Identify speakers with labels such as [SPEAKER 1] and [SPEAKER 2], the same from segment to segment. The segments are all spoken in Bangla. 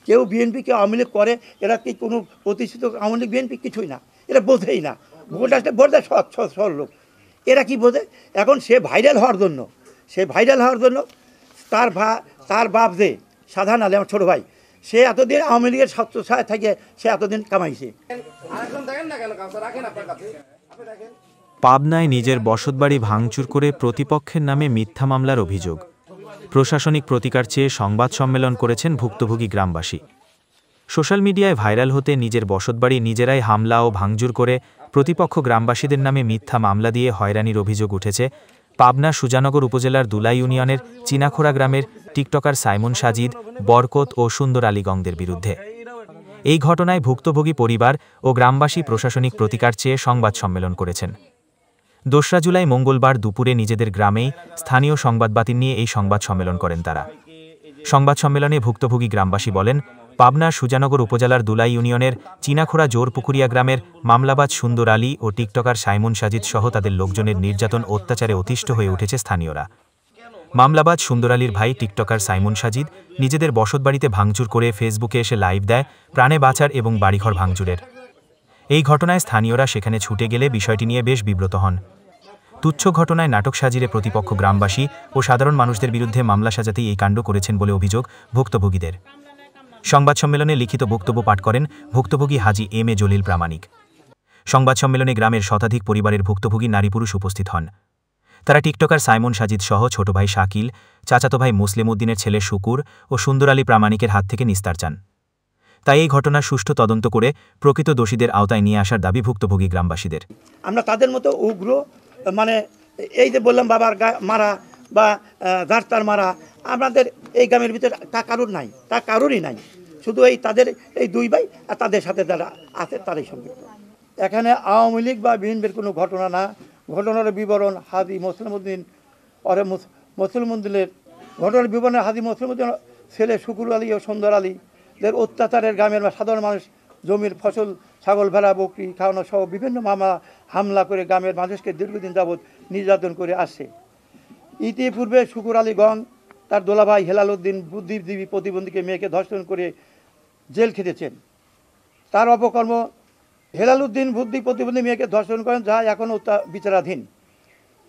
[SPEAKER 1] কেউ বিএনপি কেউ আওয়ামী লীগ করে, এরা কি কোনো প্রতিষ্ঠিত আওয়ামী লীগ বিএনপি কিছুই না, এরা বোঝেই না। ভোট আসলে ভোট দেয় সব লোক, এরা কি বোঝে? এখন সে ভাইরাল হওয়ার জন্য তার বাপ যে সাধারণ আলী আমার ছোটো ভাই, সে এতদিন আওয়ামী লীগের ছায় থেকে সে এতদিন কামাইছে।
[SPEAKER 2] পাবনায় নিজের বসতবাড়ি ভাঙচুর করে প্রতিপক্ষের নামে মিথ্যা মামলার অভিযোগ। প্রশাসনিক প্রতিকার চেয়ে সংবাদ সম্মেলন করেছেন ভুক্তভোগী গ্রামবাসী। সোশ্যাল মিডিয়ায় ভাইরাল হতে নিজের বসতবাড়ি নিজেরাই হামলা ও ভাঙচুর করে প্রতিপক্ষ গ্রামবাসীদের নামে মিথ্যা মামলা দিয়ে হয়রানির অভিযোগ উঠেছে পাবনা সুজানগর উপজেলার দুলা ইউনিয়নের চিনাখোড়া গ্রামের টিকটকার সাইমন সাজিদ, বরকত ও সুন্দর আলী গংদের বিরুদ্ধে। এই ঘটনায় ভুক্তভোগী পরিবার ও গ্রামবাসী প্রশাসনিক প্রতিকার চেয়ে সংবাদ সম্মেলন করেছেন। ২রা জুলাই মঙ্গলবার দুপুরে নিজেদের গ্রামেই স্থানীয় সংবাদবাতিল নিয়ে এই সংবাদ সম্মেলন করেন তারা। সংবাদ সম্মেলনে ভুক্তভোগী গ্রামবাসী বলেন, পাবনা সুজানগর উপজেলার দুলাই ইউনিয়নের চিনাখোড়া জোরপুকুরিয়া গ্রামের মামলাবাজ সুন্দর আলী ও টিকটকার সাইমন সাজিদ সহ তাদের লোকজনের নির্যাতন অত্যাচারে অতিষ্ঠ হয়ে উঠেছে স্থানীয়রা। মামলাবাজ সুন্দর আলীর ভাই টিকটকার সাইমন সাজিদ নিজেদের বসতবাড়িতে ভাঙচুর করে ফেসবুকে এসে লাইভ দেয় প্রাণে বাঁচার এবং বাড়িঘর ভাঙচুরের। এই ঘটনায় স্থানীয়রা সেখানে ছুটে গেলে বিষয়টি নিয়ে বেশ বিব্রত হন। তুচ্ছ ঘটনায় নাটক সাজিয়ে প্রতিপক্ষ গ্রামবাসী ও সাধারণ মানুষদের বিরুদ্ধে মামলা সাজাতেই এই কাণ্ড করেছেন বলে অভিযোগ ভুক্তভোগীদের। সংবাদ সম্মেলনে লিখিত বক্তব্য পাঠ করেন ভুক্তভোগী হাজী এম এ জলিল প্রামাণিক। সংবাদ সম্মেলনে গ্রামের শতাধিক পরিবারের ভুক্তভোগী নারী পুরুষ উপস্থিত হন। তারা টিকটকার সাইমন সাজিদ সহ ছোট ভাই শাকিল, চাচাতো ভাই মুসলিম উদ্দিনের ছেলে শুকুর ও সুন্দর আলী প্রামাণিকের হাত থেকে নিস্তার চান। তাই এই ঘটনার সুষ্ঠু তদন্ত করে প্রকৃত দোষীদের আওতায় নিয়ে আসার দাবি ভুক্তভোগী গ্রামবাসীদের।
[SPEAKER 1] আমরা তাদের মতো উগ্র, মানে এই যে বললাম বাবার মারা বা জারতার মারা, আমাদের এই গ্রামের ভিতরে তা কারোর নাই, তা কারোরই নাই। শুধু এই তাদের এই দুই ভাই আর তাদের সাথে যারা আছে তারাই সম্পৃক্ত। এখানে আওয়ামী লীগ বা বিএনপির কোনো ঘটনা না। ঘটনার বিবরণ হাজী মুসলিমউদ্দিন মুসলিমউদ্দিনের ঘটনার বিবরণে হাজী মুসলিমউদ্দিন ছেলে শুকুর আলী ও সুন্দর আলীদের অত্যাচারের গ্রামের সাধারণ মানুষ জমির ফসল, ছাগল, ভেড়া, বকরি খাওয়ানো সহ বিভিন্ন হামলা করে গ্রামের মানুষকে দীর্ঘদিন যাবৎ নির্যাতন করে আসছে। ইতিপূর্বে শুকুর আলী গং তার দোলাভাই হেলাল উদ্দিন বুদ্ধিজীবী প্রতিবন্ধীকে মেয়েকে ধর্ষণ করে জেল খেটেছেন। তার অপকর্ম হেলাল উদ্দিন বুদ্ধি প্রতিবন্ধী মেয়েকে ধর্ষণ করেন, যা এখনও বিচারাধীন।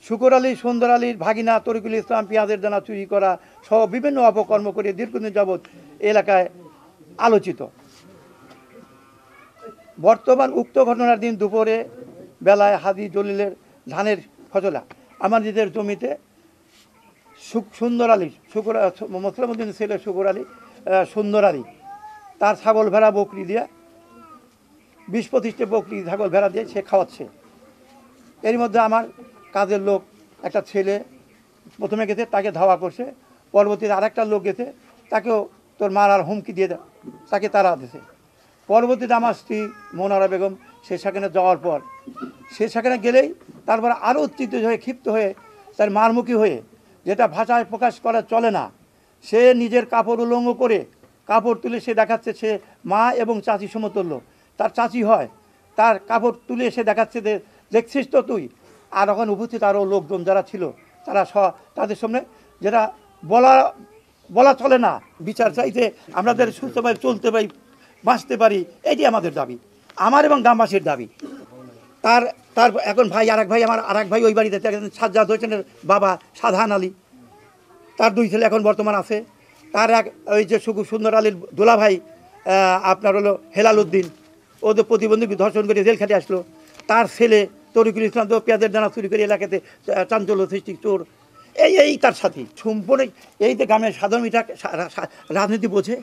[SPEAKER 1] শুকুর আলী সুন্দর আলীর ভাগিনা তরিকুল ইসলাম পেঁয়াজের দানা চুরি করা সহ বিভিন্ন অপকর্ম করে দীর্ঘদিন যাবৎ এলাকায় আলোচিত। বর্তমান উক্ত ঘটনার দিন দুপুরে বেলায় হাজী জলিলের ধানের ফসলা আমার নিজের জমিতে সুন্দর আলী মুসলিমউদ্দিন ছেলে শুকুর আলী সুন্দর আলী তার ছাগল ভেড়া বকরি দিয়ে 20-25টা বকরি ছাগল ভেড়া দিয়ে সে খাওয়াচ্ছে। এর মধ্যে আমার কাজের লোক একটা ছেলে প্রথমে গেছে, তাকে ধাওয়া করছে। পরবর্তীতে আরেকটা লোক গেছে, তাকেও তোর মারার হুমকি দিয়ে তাকে তাড়া দিয়েছে। পরবর্তীতে আমার স্ত্রী মোনারা বেগম সে সেখানে যাওয়ার পর সে সেখানে গেলেই তারপর আরও উত্তেজিত হয়ে ক্ষিপ্ত হয়ে তার মারমুখী হয়ে, যেটা ভাষায় প্রকাশ করা চলে না, সে নিজের কাপড় উলঙ্গ করে কাপড় তুলে সে দেখাচ্ছে সে মা এবং চাচি সমতুল্য, তার চাচি হয়, তার কাপড় তুলে এসে দেখাচ্ছে যে দেখছিস তো তুই। আর ওখানে উপস্থিত আরও লোকজন যারা ছিল তারা তাদের সামনে, যেটা বলা চলে না, বিচার চাইতে আমাদের সুস্থভাবে চলতে পারি, বাঁচতে পারি, এটি আমাদের দাবি, আমার এবং গ্রামবাসীর দাবি। তার এখন ভাই আরেক ভাই ওই বাড়িতে সাজ্জাদ হোসেনের বাবা সাধারণ আলী, তার 2 ছেলে এখন বর্তমান আছে। তার ওই যে সুন্দর আলীর দোলা ভাই আপনার হলো হেলাল উদ্দিন, ওদের প্রতিবন্ধী ধর্ষণ করে জেল খেটে আসলো। তার ছেলে তরিকুল ইসলাম তো পেঁয়াজের দানা চুরি করে এলাকাতে চাঞ্চল্য সৃষ্টি চোর, এই তার সাথে সম্পূর্ণ। এই যে গ্রামের সাধারণ রাজনীতি বোঝে,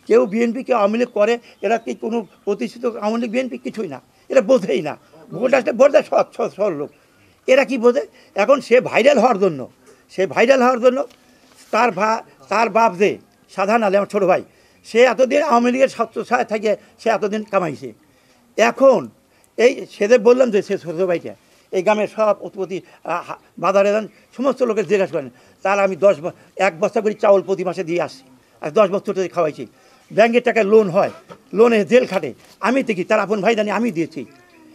[SPEAKER 1] কেউ বিএনপি কেউ আওয়ামী লীগ করে, এরা কি কোনো প্রতিষ্ঠিত আওয়ামী লীগ বিএনপি কিছুই না, এরা বোঝেই না। ভোট আসলে ভোট দেয় সব লোক, এরা কি বোঝে? এখন সে ভাইরাল হওয়ার জন্য তার বাপ যে সাধারণ আলী আমার ছোটো ভাই, সে এতদিন আওয়ামী লীগের ছায় থেকে সে এতদিন কামাইছে। এখন এই সেদের বললাম যে সে ছোটো ভাইটা এই গ্রামের সব প্রতি বাজারে যান, সমস্ত লোকের জিজ্ঞাসা করেন, তার আমি 1 বস্তা করে চাউল প্রতি মাসে দিয়ে আসছি, আর 10 বছর ধরে খাওয়াইছি। ব্যাংকের টাকায় লোন হয়, লোনে জেল খাটে, আমি দেখি, তার আপন ভাই জানি আমি দিয়েছি।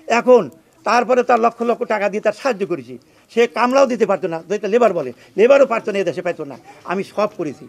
[SPEAKER 1] এখন তারপরে তার লক্ষ লক্ষ টাকা দিয়ে তার সাহায্য করেছি, সে কামলাও দিতে পারতো না, যেটা লেবার বলে, লেবারও পারতো না, এদেশে পাইতো না, আমি সব করেছি।